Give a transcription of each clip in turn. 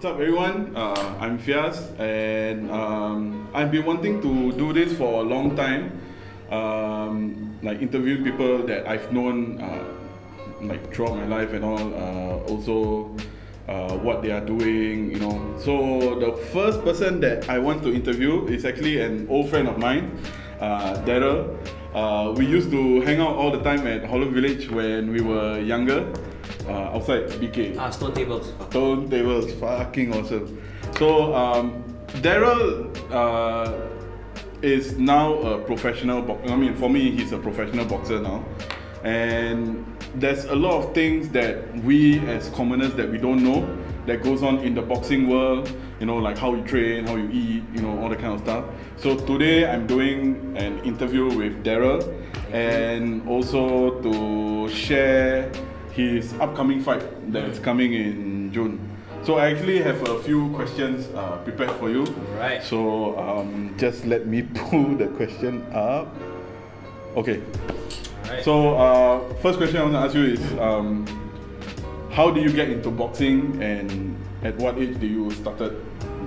What's up, everyone? I'm Fiaz, and I've been wanting to do this for a long time, like interviewing people that I've known like throughout my life and all. Also, what they are doing, you know. So the first person that I want to interview is actually an old friend of mine, Darryl. We used to hang out all the time at Holland Village when we were younger. Outside BK. Stone tables. Stone tables, fucking awesome. So Darryl is now a professional boxer. I mean, for me, he's a professional boxer now, and there's a lot of things that we as commoners that we don't know that goes on in the boxing world. You know, like how you train, how you eat, you know, all that kind of stuff. So today I'm doing an interview with Darryl, and also to share his upcoming fight that's coming in June. So I actually have a few questions prepared for you. Right. So just let me pull the question up. Okay. Alright. So first question I want to ask you is, how do you get into boxing, and at what age do you started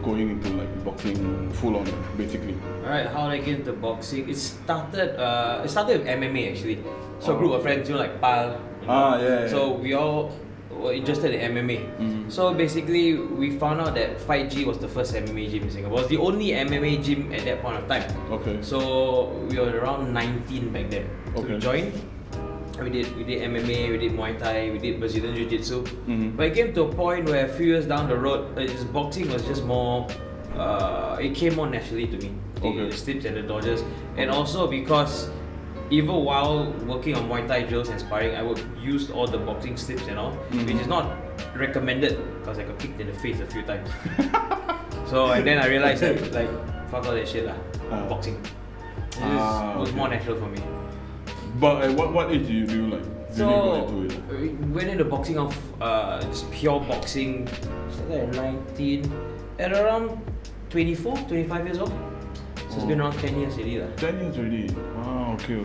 going into like boxing full on, basically? Alright, how did I get into boxing? It started with MMA actually. So a group of friends, you know, like Pal. You know? Yeah. So we all were interested in MMA. Mm-hmm. So basically, we found out that Fight G was the first MMA gym in Singapore. It was the only MMA gym at that point of time. Okay. So we were around 19 back then. So we joined. We did MMA, we did Muay Thai, we did Brazilian Jiu-Jitsu. Mm-hmm. But it came to a point where a few years down the road, boxing was just more. It came more naturally to me. The slips and the dodges, and also because even while working on Muay Thai drills and sparring, I would use all the boxing slips and all, which is not recommended because I got kicked in the face a few times. So and then I realized that, like, fuck all that shit lah. Boxing. It was more natural for me. But at what age do you like really go into it? We went into boxing of just pure boxing. Started at 19, at around 24, 25 years old. So it's been around 10 years already. 10 years already? Ah, okay.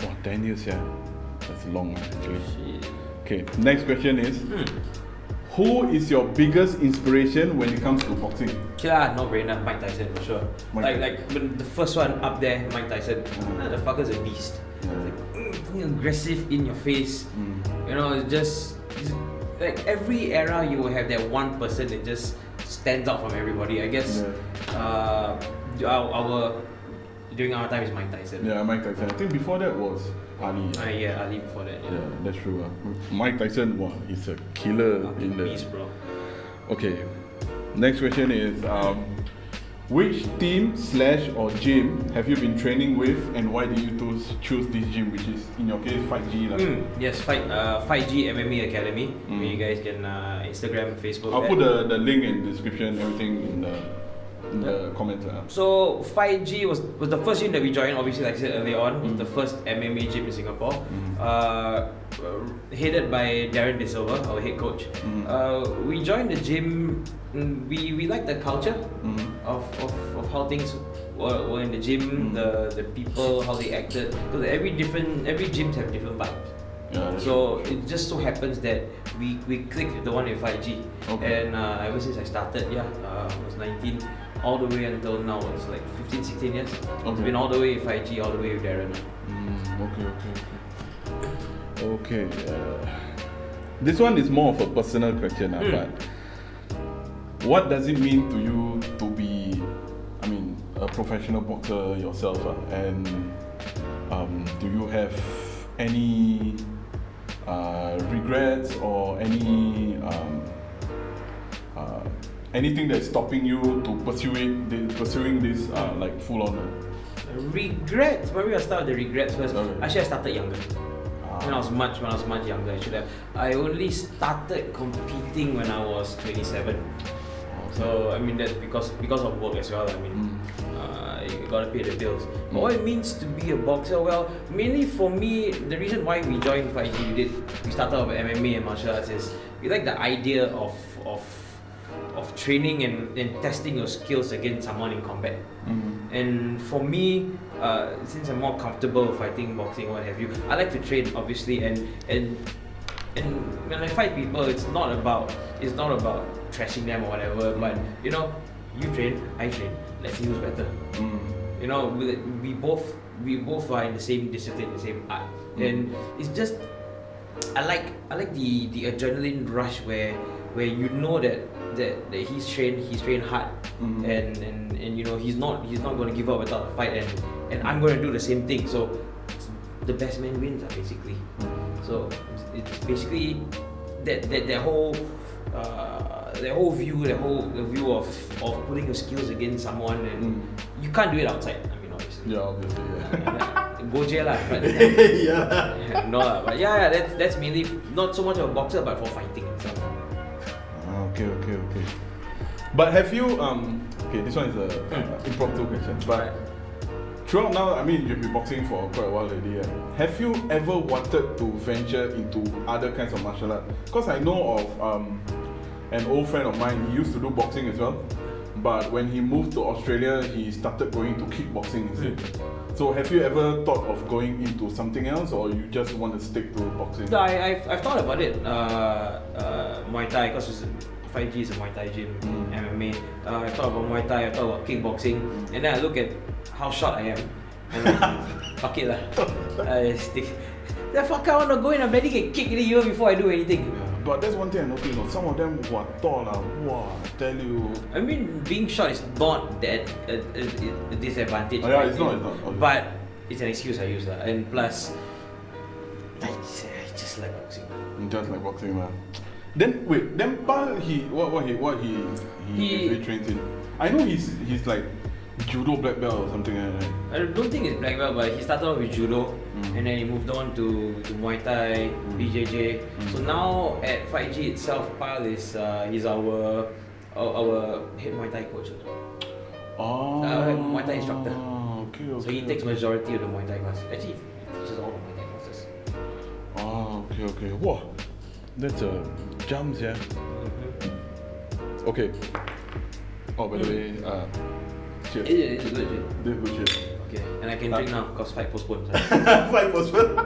Wow, 10 years, yeah. That's long actually. Shit. Okay, next question is, who is your biggest inspiration when it comes to boxing? No brainer, Mike Tyson for sure. Like the first one up there, Mike Tyson. The fucker's a beast. Like aggressive in your face. You know, it's just like every era you will have that one person that just stands out from everybody. I guess during our time is Mike Tyson. Yeah, Mike Tyson. I think before that was Ali. Ali before that. Yeah, that's true. Mike Tyson, wow, he's a killer in the beast, bro. Okay, next question is, which team / or gym have you been training with, and why did you choose this gym, which is in your case Fight G? Yes, Fight G MMA Academy. You guys can Instagram, Facebook. I'll put the link in the description, everything in the comments. So Fight G was the first gym that we joined. Obviously, like I said earlier on, was the first MMA gym in Singapore. Headed by Darren De Silva, our head coach. We joined the gym. We liked the culture of how things were in the gym, the people, how they acted. Because every gyms have different vibes. Yeah, so it just so happens that we clicked with the one with 5G. And ever since I started, I was 19, all the way until now, it's like 15, 16 years. It's been all the way with 5G, all the way with Darren. Okay. This one is more of a personal question, but what does it mean to you to be, a professional boxer yourself? And do you have any regrets or anything that's stopping you to pursuing this like full on? Regrets? Maybe I'll start with the regrets first. Actually, I started younger. When I was much younger, I should have. I only started competing when I was 27. So that's because of work as well. You gotta pay the bills. But what it means to be a boxer? Well, mainly for me, the reason why we joined 5G, we started off with MMA and martial arts, is we like the idea of training and testing your skills against someone in combat. And for me, since I'm more comfortable fighting, boxing, what have you, I like to train obviously, and when I fight people, it's not about trashing them or whatever. But you know, you train, I train. Let's see who's better. You know, we both are in the same discipline, the same art, and it's just I like the adrenaline rush where you know that he's trained hard, and you know he's not going to give up without a fight, and I'm going to do the same thing. So the best man wins, basically. So it's basically that whole view, the view of putting your skills against someone, and you can't do it outside. I mean, obviously. Yeah, obviously. Yeah. Go jail lah. Yeah. No lah, but yeah, that's mainly not so much of a boxer, but for fighting itself. Okay. But have you okay, this one is a impromptu question. But throughout now, I mean, you've been boxing for quite a while already. Have you ever wanted to venture into other kinds of martial art? Because I know of an old friend of mine. He used to do boxing as well, but when he moved to Australia, he started going to kickboxing instead. So have you ever thought of going into something else, or you just want to stick to boxing? No, I've thought about it. Muay Thai, because 5G is a Muay Thai gym, MMA. I thought about Muay Thai, I thought about kickboxing, and then I look at how short I am, and like, fuck it lah. I stick. The fuck, I want to go in a bloody get kicked even before I do anything. But that's one thing I noticed. Some of them who are tall, wow, I tell you. I mean, being short is not that a disadvantage. Oh, yeah, it's not. Okay. But it's an excuse I use, and plus, I just like boxing. Just like boxing, man. Then wait, then Pal, what he trains in? I know he's like judo black belt or something like that. I don't think it's black belt, but he started off with judo, and then he moved on to Muay Thai, BJJ. So now at 5G itself, Pal is he's our head Muay Thai coach. Muay Thai instructor. Okay. So he takes majority of the Muay Thai class. Actually, he teaches all the Muay Thai classes. Okay. Wow, that's a jump, yeah. Okay. Oh, by the way, cheers. It's good, cheers. Good cheers. Okay, and I can drink now because fight postponed. Fight postponed.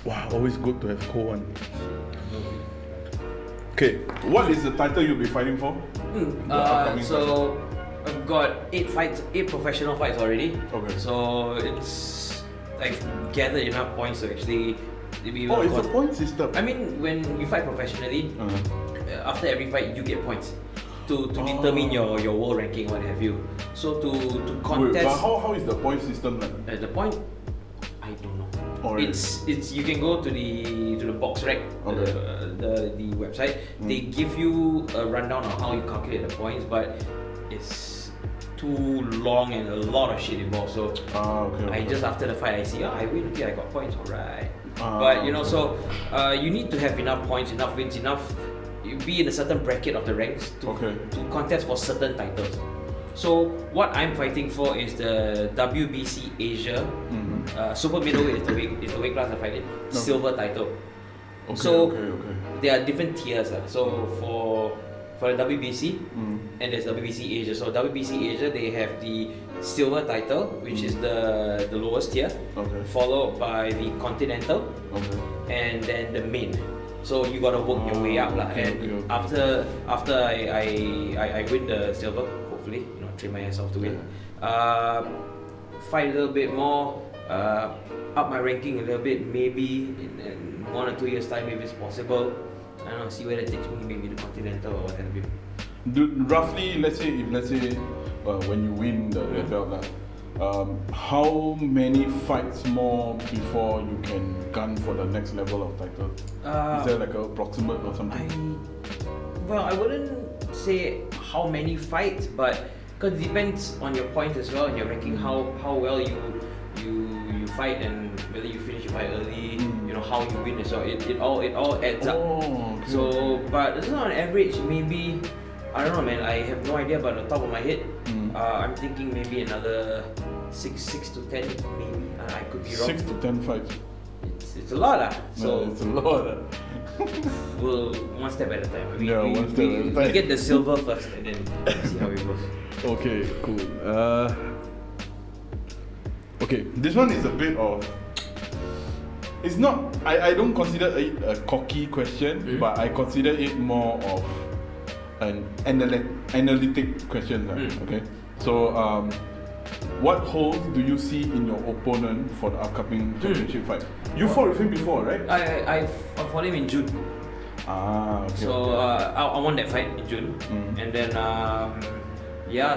Wow, always good to have cold one. Okay, what is the title you'll be fighting for? So I've got 8 professional fights already. Okay. So I've gathered enough points to actually be able it's a point system. I mean, when you fight professionally, after every fight you get points to determine your world ranking, what have you. So to contest. Wait, but how is the point system like? The point, I don't know. Really? It's you can go to the box rec, the website. They give you a rundown on how you calculate the points, but it's too long and a lot of shit involved. So I just after the fight I see, I win. Okay, I got points. Alright. But you know, so you need to have enough points, enough wins, enough. You be in a certain bracket of the ranks to contest for certain titles. So what I'm fighting for is the WBC Asia super middleweight is the weight class I fight in. Silver title. There are different tiers. So for the WBC and there's WBC Asia. So WBC Asia, they have the silver title, which is the lowest tier, followed by the continental, and then the main. So you gotta work your way up, after I win the silver, hopefully, train my ass off to win. Fight a little bit more, up my ranking a little bit, maybe in 1 or 2 years time, if it's possible. I don't know, see where it takes me, maybe the continental or what have you. Roughly, let's say when you win the red belt, how many fights more before you can gun for the next level of title? Is there like an approximate or something? I wouldn't say how many fights, but because it depends on your points as well and your ranking, how well you fight and whether you finish your fight early, how you win as well. It all adds up. So, but it's not on average, maybe, I don't know, man. I have no idea, but on top of my head, I'm thinking maybe another 6 to 10, maybe. I could be wrong. 6 to 10 fights. It's a lot, So it's a lot. We'll one step at a time. One step at a time. We get the silver first, and then see how it goes. Okay, cool. Okay, this one is a bit of it's not. I don't consider it a cocky question, but I consider it more of an analytic question. Okay, so what holes do you see in your opponent for the upcoming championship fight? You fought with him before, right? I fought him in June. Okay. So I won that fight in June, and then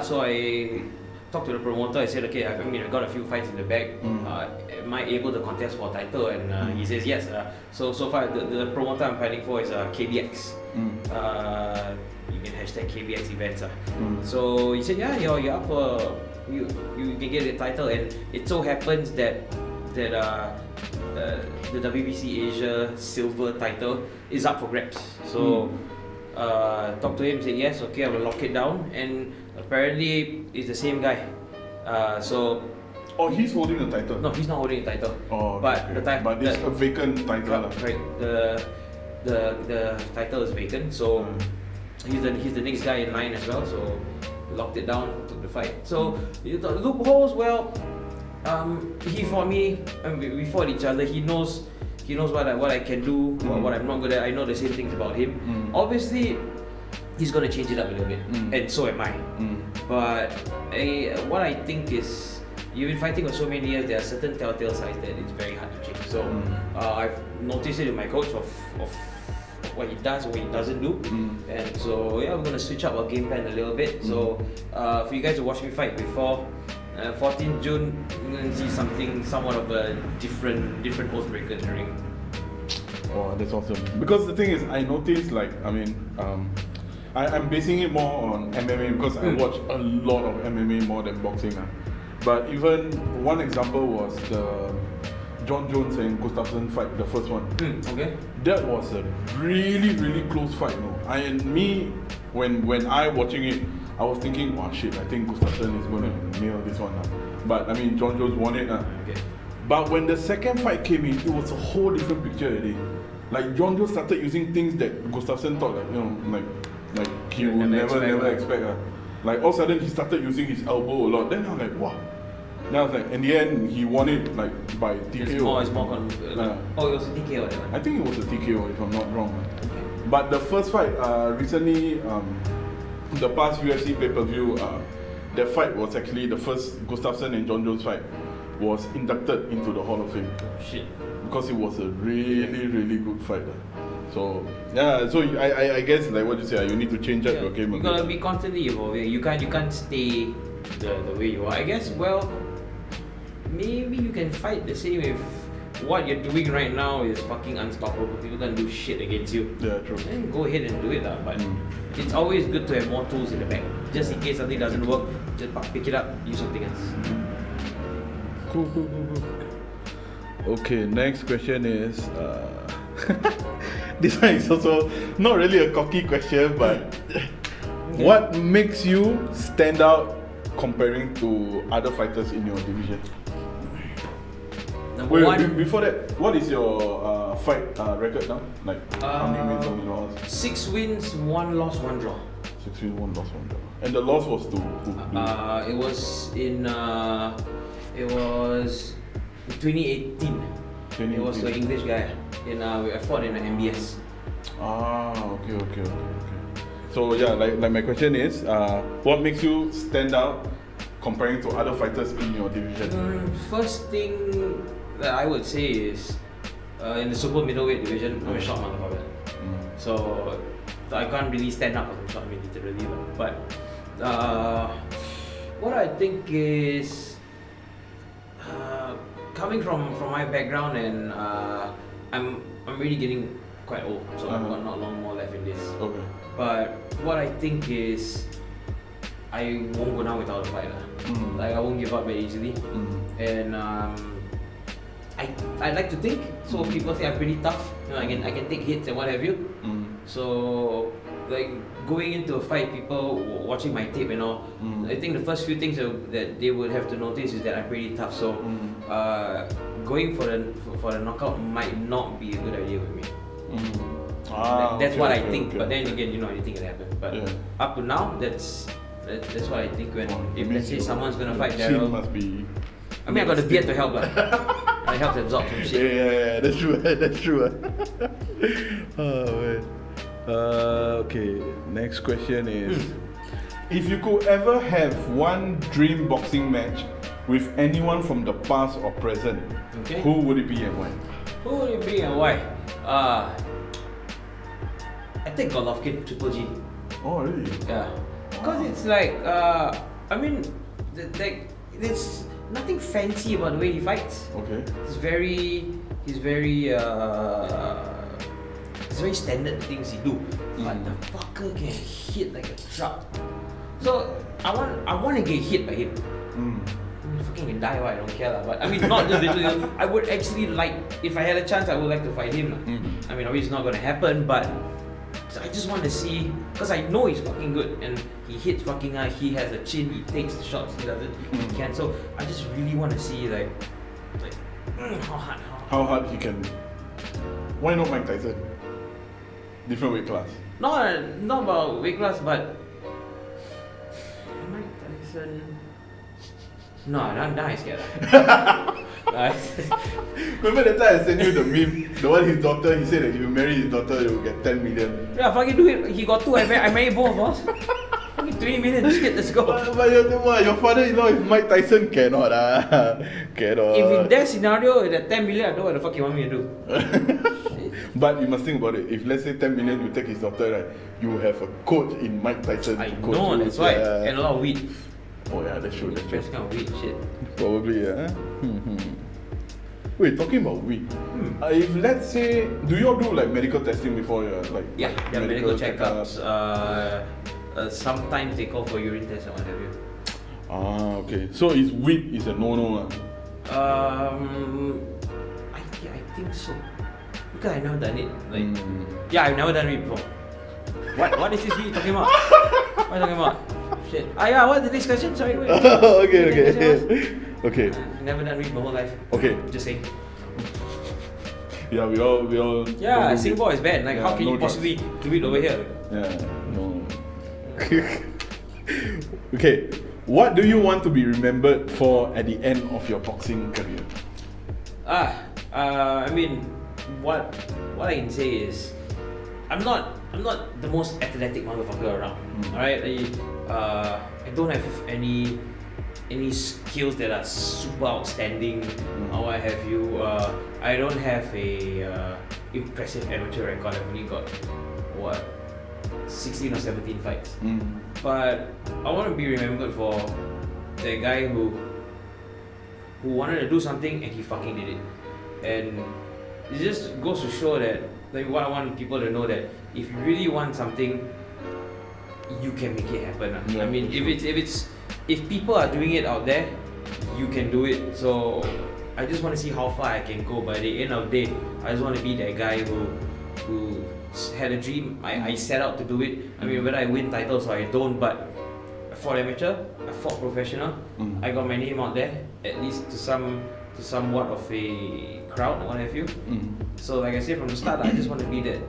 so I talked to the promoter. I said, okay, I got a few fights in the bag. Am I able to contest for a title? And he says yes. So far the promoter I'm fighting for is KBX. You can hashtag KBX Events. So he said, yeah, you're up for you can get a title, and it so happens that the WBC Asia silver title is up for grabs. So talked to him, said yes, okay, I will lock it down, and apparently it's the same guy. He's holding the title? No, he's not holding the title. But it's a vacant title. Right. The title is vacant, so he's the next guy in line as well. So locked it down, took the fight. So the loopholes, well, he fought me, and we fought each other. He knows what I can do, what I'm not good at. I know the same things about him. Obviously, he's gonna change it up a little bit, and so am I. But what I think is, you've been fighting for so many years, there are certain telltale signs that it's very hard to change. So I've noticed it in my coach of what he does, what he doesn't do, and so we're gonna switch up our game plan a little bit. So for you guys to watch me fight before 14th June, you're gonna see somewhat of a different Oathbreaker in the ring. Oh, that's awesome. Because the thing is, I noticed, I'm basing it more on MMA because I watch a lot of MMA more than boxing. But even one example was the John Jones and Gustafsson fight, the first one. Okay. That was a really, really close fight. When I watching it, I was thinking, oh shit, I think Gustafsson is going to nail this one. But John Jones won it. Okay. But when the second fight came in, it was a whole different picture already. Like John Jones started using things that Gustafsson thought, like he would never expect. Like all of a sudden he started using his elbow a lot. Then I was like, wow. Then I was like, in the end he won it by TKO. It's more it was a TKO that one. I think it was a TKO if I'm not wrong. Okay. But the first fight, recently, the past UFC pay-per-view, that fight was actually the first Gustafsson and John Jones fight was inducted into the Hall of Fame. Shit. Because it was a really, really good fight. So I guess like what you say, you need to change up your game. You gotta be constantly evolving. You can't stay the way you are. I guess maybe you can fight the same if what you're doing right now is fucking unstoppable. People can't do shit against you. Yeah, true. Then go ahead and do it, but it's always good to have more tools in the bag. Just in case something doesn't work, just pick it up, use something else. Cool. Okay, next question is this one is also not really a cocky question, but what makes you stand out comparing to other fighters in your division? Before that, what is your fight record now? Like how many wins, how many losses? 6 wins, 1 loss, 1 draw. 6 wins, 1 loss, 1 draw. And the loss was to who? It was in 2018. It was the English guy. I fought in the MBS. Okay. So like my question is, what makes you stand out comparing to other fighters in your division? First thing that I would say is, in the super middleweight division, I'm a short motherfucker. So I can't really stand up because I'm short, literally. But what I think is, coming from my background, and I'm really getting quite old, so I've got not long more left in this. Okay. But what I think is, I won't go down without a fight. I won't give up very easily. And I like to think. So people say I'm pretty tough. I can take hits and what have you. So going into a fight, people watching my tape and all, I think the first few things that they would have to notice is that I'm pretty tough. So going for the knockout might not be a good idea with me. That's what I think. Okay. But then again, anything can happen. But up to now, that's what I think. If let's say someone's gonna fight Darryl, must be. I got a beard to help. I It helps absorb some shit. Yeah, that's true. That's true. Oh man. Okay. Next question is: if you could ever have one dream boxing match with anyone from the past or present, who would it be and why? Who would it be and why? I think Golovkin, Triple G. Oh really? Yeah. Because it's like, I mean, there's nothing fancy about the way he fights. Okay. He's very standard things he do. But the fucker can hit like a truck. So I want to get hit by him. I mean, fucking can die, I don't care lah. But I mean, not just literally. I would actually like, if I had a chance, I would like to fight him. I mean, obviously it's not gonna happen, but I just want to see, because I know he's fucking good and he hits fucking high. He has a chin. He takes the shots. He doesn't. He can. So I just really want to see like how hard he can. Why not Mike Tyson? Different weight class. Not about weight class, but Mike Tyson. No, I'm scared. Remember that time I sent you the meme, the one his daughter, he said that if you marry his daughter, you will get 10 million. Yeah, fucking do it. He got 2, I married both, boss. Fucking 20 million, shit, let's go. But your father-in-law is Mike Tyson, cannot cannot. If in that scenario, that 10 million, I don't know what the fuck you want me to do. But you must think about it. If let's say 10 million, you take his daughter, right? You have a coach in Mike Tyson. I know, that's why. And a lot of weed. Oh yeah, that's true. That's true. Best kind of weed, shit. Probably, yeah. Wait, talking about weed. If let's say, do you all do like medical testing before you like? Yeah, medical checkups. Sometimes they call for urine tests or what have you. Ah, okay. So is weed is a no-no? I think so. Because I've never done it. Like, yeah, I've never done it before. What is this weed talking about? What are you talking about? Shit. Yeah, what's the next question? Sorry, wait. Okay. Never done weed my whole life. Okay. Just saying. Yeah, we all. Yeah, Singapore is bad. Like, how can you possibly do it over here? Yeah, no. Okay, what do you want to be remembered for at the end of your boxing career? I mean, what I can say is, I'm not the most athletic motherfucker around. Alright, I don't have any skills that are super outstanding or what have you. I don't have a impressive amateur record. I've only got 16 or 17 fights. But I want to be remembered for the guy who wanted to do something and he fucking did it. And it just goes to show that, like, what I want people to know, that if you really want something, you can make it happen. Yeah, I mean, if people are doing it out there, you can do it. So I just want to see how far I can go. By the end of the day, I just want to be that guy who had a dream. I set out to do it. I mean, whether I win titles or I don't, but I fought amateur, I fought professional. I got my name out there, at least to somewhat of a crowd, what have you. So like I said from the start, I just want to be that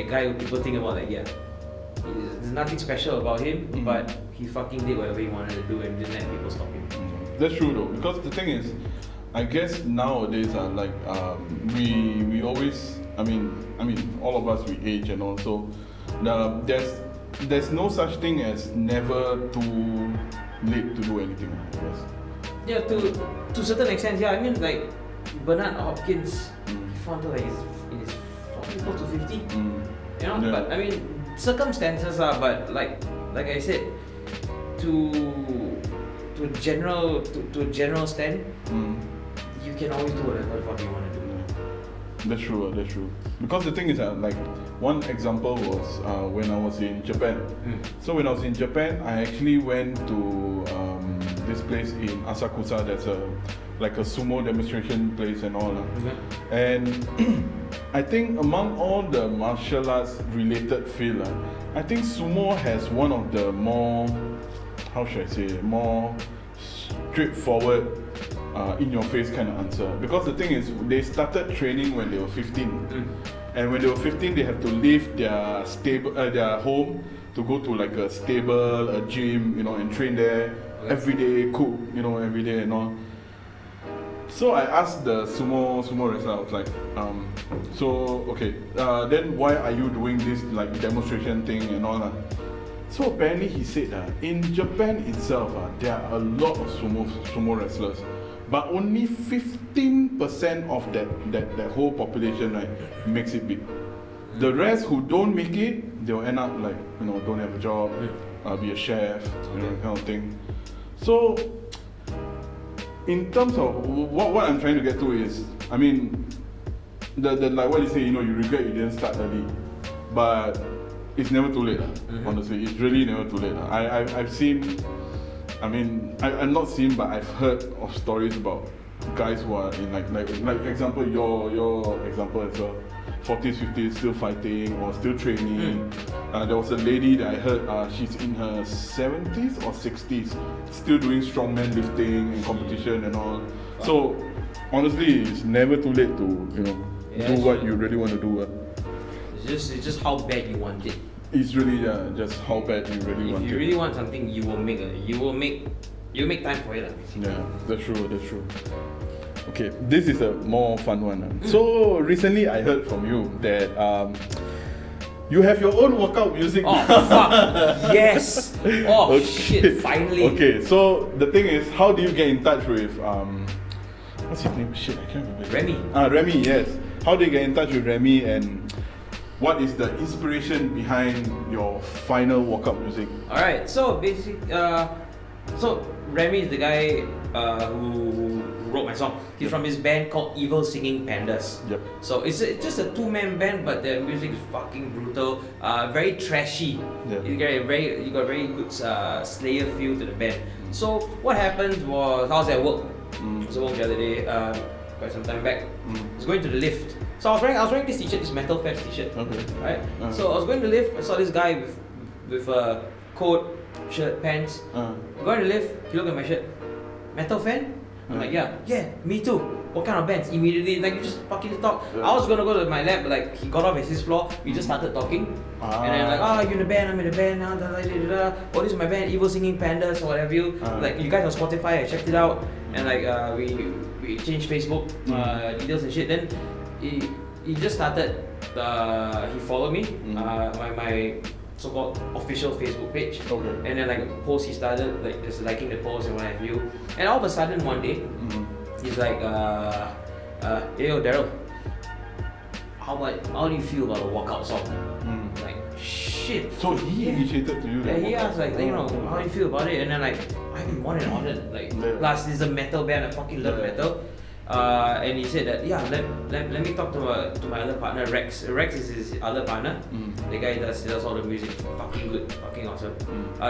guy who people think about, like, yeah, there's nothing special about him, but he fucking did whatever he wanted to do and didn't let people stop him. That's true though, because the thing is, I guess nowadays we always, I mean all of us, we age and also there's no such thing as never too late to do anything, I guess. Yeah, to a certain extent, yeah. I mean, like Bernard Hopkins, he fought until like in his 40s, close to 50. You know, yeah. But I mean, circumstances are. But like I said, to a general stand, you can always do whatever the fuck you want to do. That's true. Because the thing is, like, one example was when I was in Japan. So when I was in Japan, I actually went to this place in Asakusa. That's like a sumo demonstration place and all. And I think among all the martial arts related field, I think sumo has one of the more, how should I say, more straightforward, in your face kind of answer. Because the thing is, they started training when they were 15. And when they were 15, they have to leave their their home to go to like a stable, a gym, and train there every day, cook, every day and all. So I asked the sumo wrestler, I was like, then why are you doing this like demonstration thing and all that? So apparently he said in Japan itself, there are a lot of sumo wrestlers, but only 15% of that whole population, right, makes it big. The rest who don't make it, they'll end up like, don't have a job, be a chef, kind of thing. So in terms of what I'm trying to get to is, I mean, the like what you say, you regret you didn't start early, but it's never too late. Honestly, it's really never too late. I've seen, I've not seen, but I've heard of stories about guys who are in like example, your example as well, 40s, 50s, still fighting or still training. There was a lady that I heard, she's in her 70s or 60s, still doing strongman lifting and competition and all. So honestly, it's never too late to do what you really want to do. It's just how bad you want it. It's really just how bad you really want it. If you really want something, you will make time for it. Yeah, that's true. Okay, this is a more fun one. So recently I heard from you that you have your own workout music. Oh fuck! Yes! Oh okay. Shit! Finally. Okay, so the thing is, how do you get in touch with what's his name? Shit, I can't remember. Remy. Remy, yes. How do you get in touch with Remy, and what is the inspiration behind your final workout music? Alright, so basically, so Remy is the guy who wrote my song. He's from his band called Evil Singing Pandas. Yep. So it's just a two-man band, but the music is fucking brutal, very trashy. Yeah. You got very good Slayer feel to the band. So what happened was, I was at work. I was at work the other day, quite some time back. I was going to the lift. So I was wearing this t-shirt, this Metal Fest t-shirt. Okay. Right? So I was going to the lift, I saw this guy with a coat, shirt, pants. Going to the lift, he looked at my shirt. Metal fan? I'm like, yeah, me too. What kind of bands? Immediately, like, you just fucking talk. I was gonna go to my lab, but like, he got off at his floor, we just started talking. And then like, you're in the band, I'm in the band now, oh, this is my band, Evil Singing Pandas, or whatever you. Like, you guys on Spotify, I checked it out. And like, we changed Facebook details and shit. Then he just started, he followed me, my so-called official Facebook page. Okay. And then like post he started like just liking the post and what have you. And all of a sudden one day, he's like, hey yo Darryl, how do you feel about a workout song? Like shit. So he initiated to you. Yeah, he asked like, how do you feel about it? And then like, I'm more than honored. Like, plus this is a metal band, I fucking love metal. And he said that let me talk to my other partner Rex. Rex is his other partner. The guy does all the music, fucking good, fucking awesome.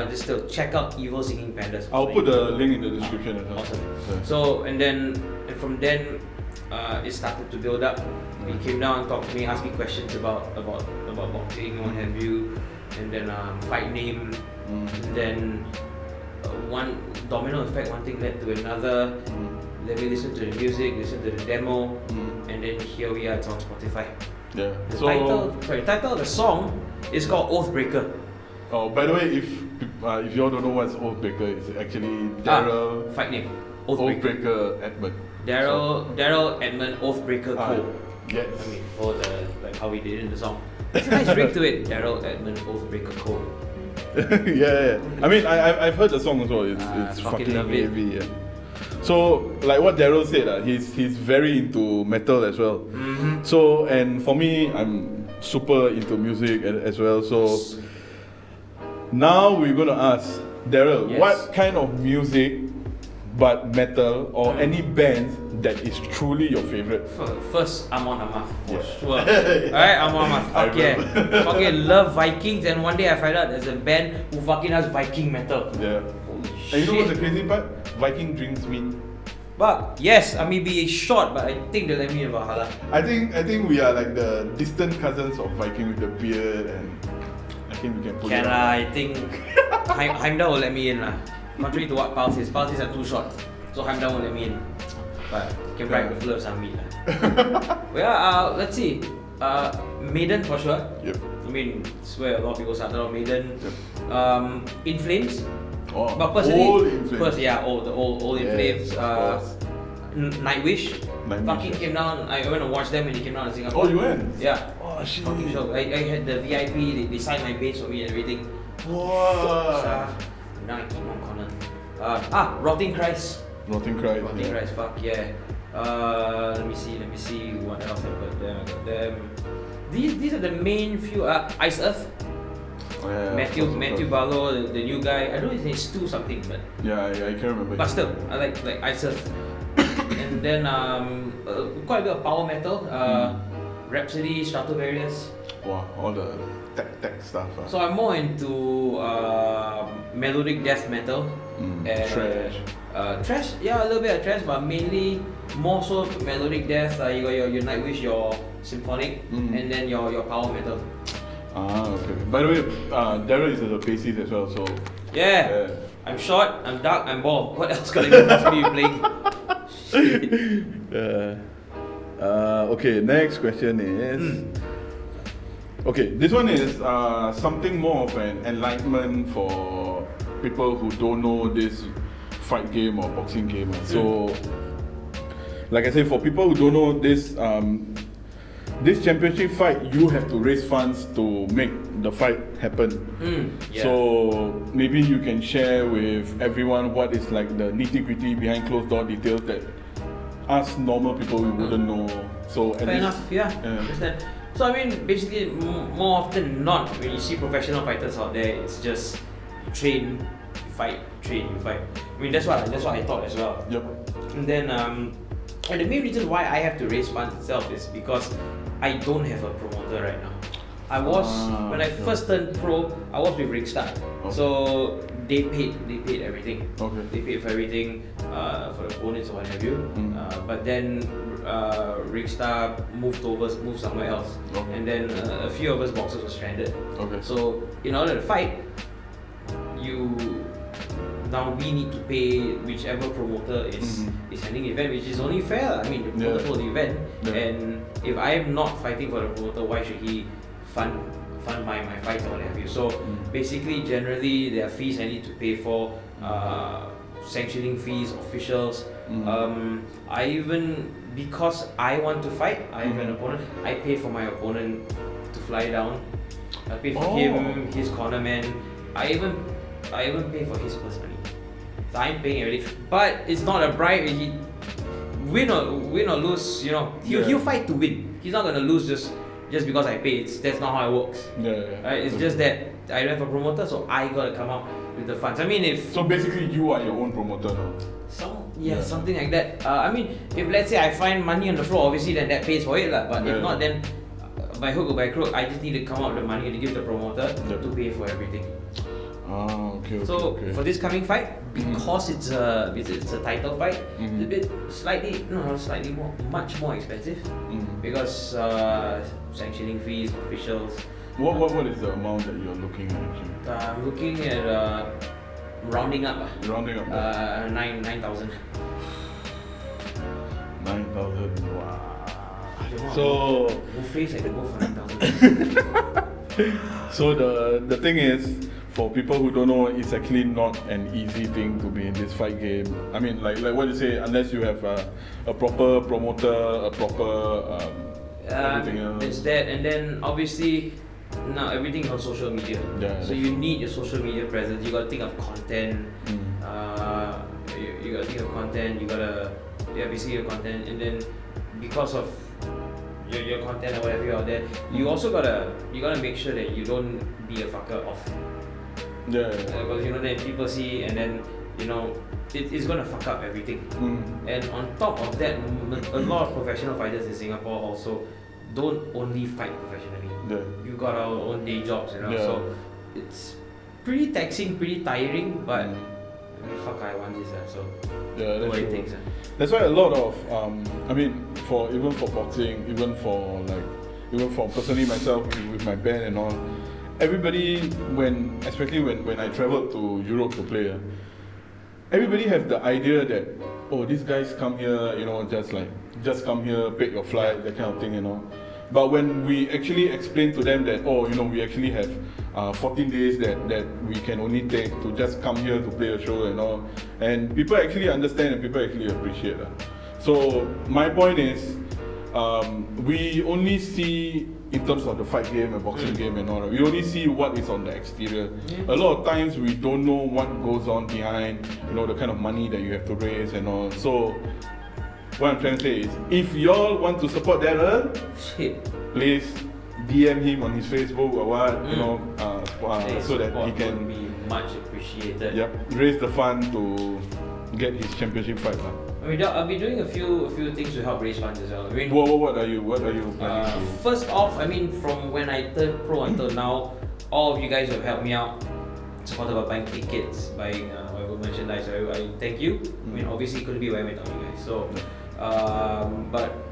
Just to check out Evil Singing Pandas. I'll put the link in the description as well. Awesome. So and from then it started to build up. He came down, talked to me, asked me questions about boxing, what have you, and then fight name. And then one domino effect, one thing led to another. Let me listen to the music, listen to the demo, and then here we are, it's on Spotify. Yeah. The title of the song is called Oathbreaker. Oh, by the way, if you all don't know what's Oathbreaker, it's actually Darryl. Fight name. Oathbreaker Edmund. Darryl Edmund Oathbreaker Co. Yes. I mean, for the like how we did it in the song. It's a nice ring to it. Darryl Edmund Oathbreaker Co. yeah. I mean, I've heard the song as well. It's fucking heavy. Yeah. So, like what Darryl said, he's very into metal as well. So, and for me, I'm super into music as well. So, now we're gonna ask Darryl, what kind of music, but metal or any band that is truly your favorite? First, Amon Amarth for sure. Alright, Amon Amarth. Fuck yeah. Fucking love Vikings, and one day I find out there's a band who fucking has Viking metal. Yeah. And you know what's the crazy part? Viking drinks meat. But yes, I may be short, but I think they let me in Valhalla. I think we are like the distant cousins of Viking with the beard, and I think we can pull it off. I think Heimdall will let me in lah. Contrary to what Pal says. Pal says I'm too short, so Heimdall will let me in. But can bribe the flow of some meat lah. Well, let's see. Maiden for sure. Yep. I mean, it's where a lot of people started out. Maiden. Yep. In Flames. Oh, but personally, old In Flames. Old In Flames. Nightwish. Fucking came down. I went to watch them when they came down in Singapore. Oh, you went? Yeah. Oh shit. Fucking show. I had the VIP. They signed my bass for me and everything. Wow. Now I keep on corner. Rotting Christ. Rotting Christ. Rotting Christ. Fuck yeah. Let me see what else I got them. These are the main few. Ice Earth. Oh, yeah, Matthew Barlow, the new guy. I don't know his name is Stu something, but yeah, I can't remember. But still, I like Ice Earth. And then quite a bit of power metal. Rhapsody, Stratovarius. Wow, all the tech stuff. So I'm more into melodic death metal. Trash. Trash, yeah, a little bit of trash, but mainly more so melodic death. You got your Nightwish, your symphonic, and then your power metal. Okay. By the way, Darryl is a bassist as well, so yeah. I'm short, I'm dark, I'm bald. What else can I possibly be playing? Okay, next question is. Okay, this one is something more of an enlightenment for people who don't know this fight game or boxing game. So, like I said, for people who don't know this, this championship fight, you have to raise funds to make the fight happen. So maybe you can share with everyone what is like the nitty-gritty behind closed door details that us normal people we wouldn't know. So fair enough, yeah. Understand. So I mean, basically, more often than not, when you see professional fighters out there, it's just you train, you fight, train, you fight. I mean, that's what I thought as well. Yep. And then, and the main reason why I have to raise funds itself is because I don't have a promoter right now. I was when I first turned pro, I was with Ringstar. So they paid everything. Okay. They paid for everything, for the opponents or what have you. But then Ringstar moved somewhere else. And then a few of us boxers were stranded. So in order to fight, now we need to pay whichever promoter is handling the event, which is only fair. I mean, the promoter for the event, and if I am not fighting for the promoter, why should he fund my fights or what have you? So basically, generally, there are fees I need to pay for, sanctioning fees, officials. I even, because I want to fight, I have an opponent, I pay for my opponent to fly down. I pay for him, his corner man. I even pay for his personally. So I'm paying everything. But it's not a bribe. He win or lose, he'll fight to win. He's not gonna lose just because I pay. That's not how it works. Right? It's just that I don't have a promoter, so I gotta come out with the funds. I mean, so basically you are your own promoter now. Something like that. I mean, if let's say I find money on the floor, obviously then that pays for it, but if not, then by hook or by crook, I just need to come out with the money to give the promoter to pay for everything. So for this coming fight, because it's a title fight, it's much more expensive because sanctioning fees, officials. What is the amount that you're looking at? I'm looking at rounding up. 9,000. 9,000. Wow. So buffets I can go for 9,000. So the thing is, for people who don't know, it's actually not an easy thing to be in this fight game. I mean, like what you say, unless you have a proper promoter, a proper everything else. It's that, and then obviously now everything's on social media. So you need your social media presence. You gotta think of content. You gotta think of content. You gotta basically your content, and then because of your content or whatever out there, you also gotta make sure that you don't be a fucker off. Because then people see, and then it's gonna fuck up everything. And on top of that, a lot of professional fighters in Singapore also don't only fight professionally. You got our own day jobs, so it's pretty taxing, pretty tiring, but I mean, fuck, I want this, so that's what true. it takes. That's why a lot of I mean, even for boxing, even for personally myself with my band and all, everybody, especially when I traveled to Europe to play, everybody have the idea that these guys come here, just come here, pick your flight, that kind of thing, But when we actually explain to them that we actually have 14 days that we can only take to just come here to play a show and all, and people actually understand and people actually appreciate. So my point is, we only see in terms of the fight game and boxing game and all that, we only see what is on the exterior. A lot of times we don't know what goes on behind, the kind of money that you have to raise and all. So what I'm trying to say is, if y'all want to support Darryl, please DM him on his Facebook or what, so that he can be much appreciated. Yep, raise the fund to get his championship fight. I mean, I'll be doing a few things to help raise funds as well. I mean, what are you planning to? First off, I mean, from when I turned pro until now, all of you guys have helped me out, supported by buying tickets, buying whatever merchandise. I thank you. I mean, obviously, it couldn't be where I without you guys. So,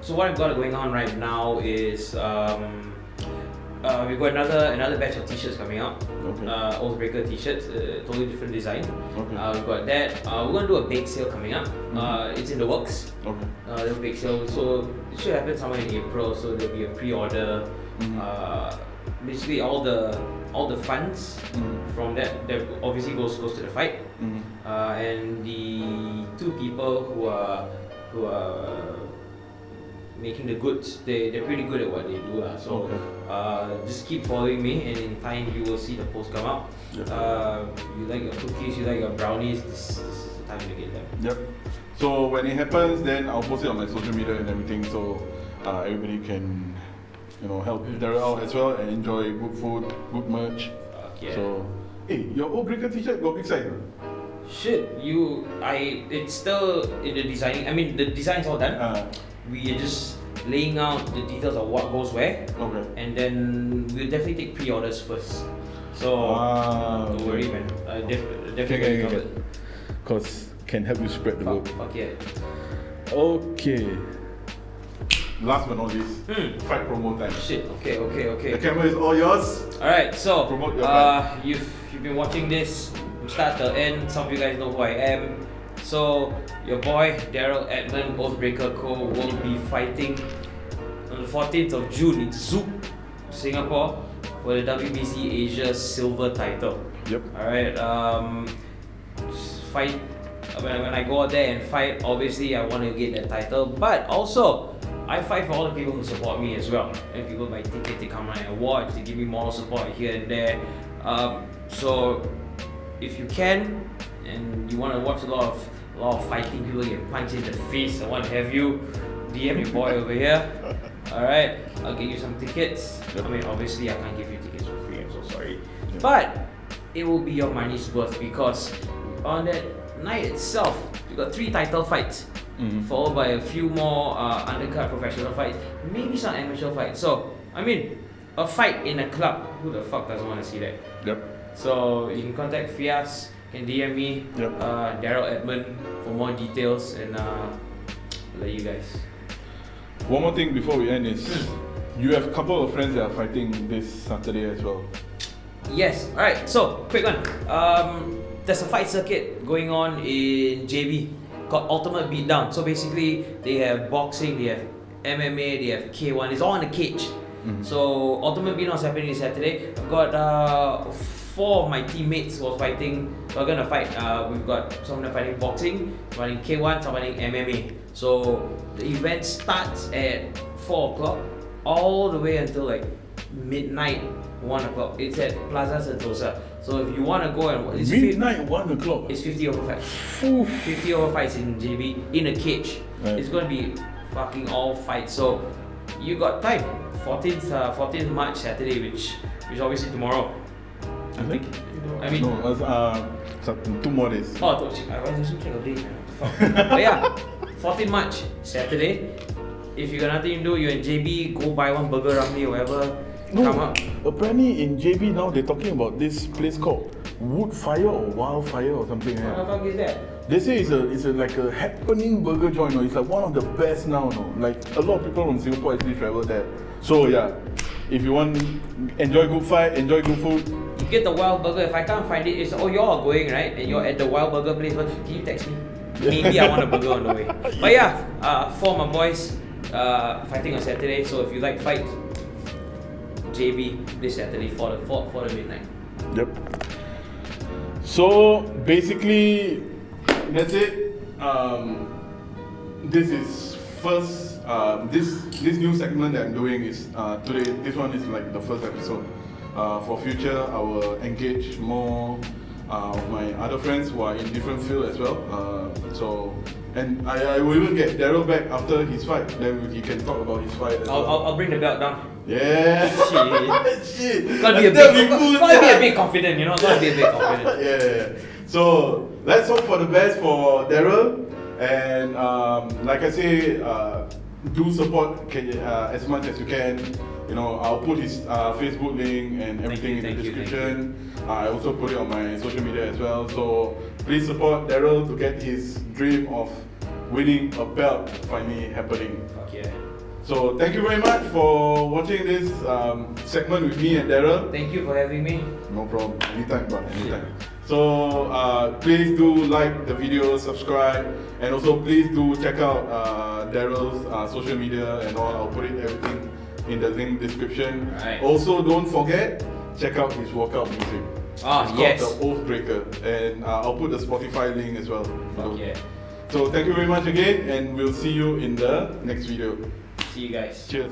so what I've got going on right now is we've got another batch of t-shirts coming out. Okay. Oathbreaker t-shirts, totally different design. Okay. We've got that. We're gonna do a bake sale coming up. It's in the works. Okay. The bake sale, so it should happen somewhere in April. So there'll be a pre-order. Basically, all the funds from that obviously goes to the fight. And the two people who are making the goods, they're pretty good at what they do. So just keep following me, and in time you will see the post come out. You like your cookies, you like your brownies, this is the time to get them. Yep. So when it happens, then I'll post it on my social media and everything, so everybody can help Darryl out as well and enjoy good food, good merch. So hey, your Oathbreaker t-shirt got big size. Shit, it's still in the designing. I mean, the design's all done. We are just laying out the details of what goes where. Okay. And then we'll definitely take pre-orders first. So don't worry, man. Definitely covered. Cause can help you spread the word. Fuck yeah. Okay. Last but not least, fight promo time. Shit. Okay. The camera is all yours. All right. So promote your fight. You've been watching this from start to end. Some of you guys know who I am. So your boy Darryl Edmund, Oathbreaker Co. will be fighting on the 14th of June in Zouk, Singapore, for the WBC Asia Silver title. Yep. Alright. Fight. When I go out there and fight, obviously I want to get that title, but also I fight for all the people who support me as well. And people buy tickets, they come around and watch, they give me moral support here and there. So if you can, and you want to watch a lot of fighting, people get punched in the face, I want to have you DM your boy over here. Alright, I'll get you some tickets. I mean, obviously I can't give you tickets for free, I'm so sorry. But it will be your money's worth, because on that night itself, you got 3 title fights, followed by a few more undercard professional fights, maybe some amateur fights. So, I mean, a fight in a club, who the fuck doesn't want to see that? Yep. So you can contact Fias, can DM me, Darryl Edmund, for more details, and I'll let you guys. One more thing before we end is, you have a couple of friends that are fighting this Saturday as well. Yes, alright, so quick one. There's a fight circuit going on in JB called Ultimate Beatdown. So basically, they have boxing, they have MMA, they have K1, it's all in a cage. So Ultimate Beatdown is happening this Saturday. I've got 4 of my teammates who are fighting. We're gonna fight. We've got someone fighting boxing, fighting K1, someone fighting MMA. So the event starts at 4 o'clock all the way until like midnight, 1 o'clock. It's at Plaza Sentosa. So if you wanna go and it's midnight, 1 o'clock. It's 50 over fights. 50 over fights in JB in a cage. Right. It's gonna be fucking all fights. So you got time. 14th March Saturday, which is obviously tomorrow. I think. I mean, no, 2 more days. Oh, I was just checking the date. But yeah, 14 March Saturday. If you got nothing to do, you're in JB, go buy one burger ramly or whatever. Come up. Apparently in JB now they're talking about this place called Woodfire or Wildfire or something. What the fuck is that? They say it's like a happening burger joint. It's like one of the best now. Like a lot of people from Singapore actually travel there. So yeah, if you want enjoy good fight, enjoy good food, get the wild burger. If I can't find it, it's you all are going right, and you're at the wild burger place. Can you text me? Maybe I want a burger on the way. But yeah, 4 my boys fighting on Saturday. So if you like fight, JB this Saturday for the midnight. Yep. So basically, that's it. this is first. This new segment that I'm doing is today. This one is like the first episode. For future, I will engage more of my other friends who are in different field as well. And I will even get Darryl back after his fight. Then he can talk about his fight. I'll bring the belt down. Yeah. Shit. Gotta be a bit confident, you know. Gotta be a bit confident. Yeah. So let's hope for the best for Darryl. And like I say, do support as much as you can. You know, I'll put his Facebook link and everything in the description. I also put it on my social media as well. So please support Darryl to get his dream of winning a belt finally happening. Fuck yeah. So thank you very much for watching this segment with me and Darryl. Thank you for having me. No problem. Anytime, but anytime. So please do like the video, subscribe, and also please do check out Darryl's social media and all. I'll put everything in the link description. Right. Also, don't forget, check out his workout music. It's called the Oathbreaker, and I'll put the Spotify link as well. So thank you very much again, and we'll see you in the next video. See you guys. Cheers.